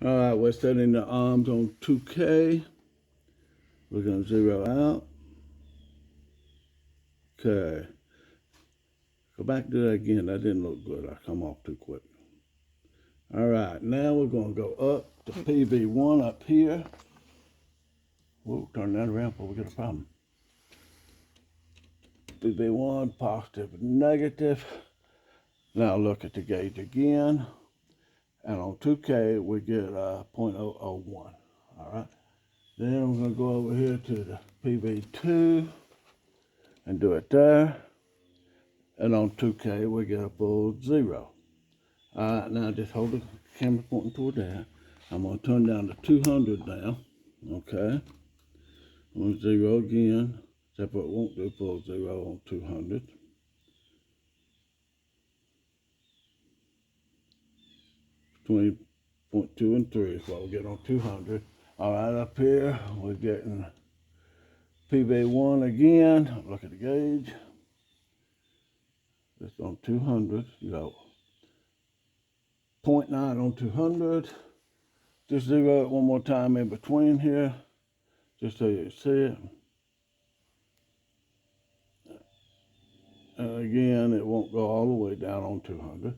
All right, we're setting the arms on 2K. We're going to zero out. Okay. Go back to that again. That didn't look good. I come off too quick. All right, now we're going to go up to PV1 up here. We'll turn that around before we get a problem. PV1, positive, negative. Now look at the gauge again. And on 2K, we get 0.001. All right. Then I'm going to go over here to the PV2 and do it there. And on 2K, we get a full 0. All right, now just hold the camera pointing toward that. I'm going to turn down to 200 now. Okay. I'm going to 0 again, except for it won't do full 0 on 200. Between 0.2 and 3 is what we get on 200. All right, up here, we're getting PV1 again. Look at the gauge. It's on 200. You got 0.9 on 200. Just 0 it one more time in between here, just so you see it. And again, it won't go all the way down on 200,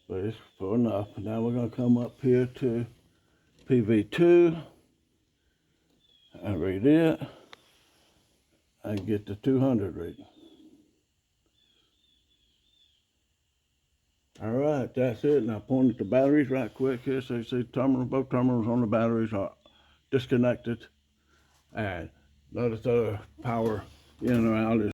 but it's for enough. Now we're going to come up here to PV2 and read it and get the 200 reading. All right, that's it. Now point at the batteries right quick here. So you see both terminals on the batteries are disconnected. And notice the power in or out is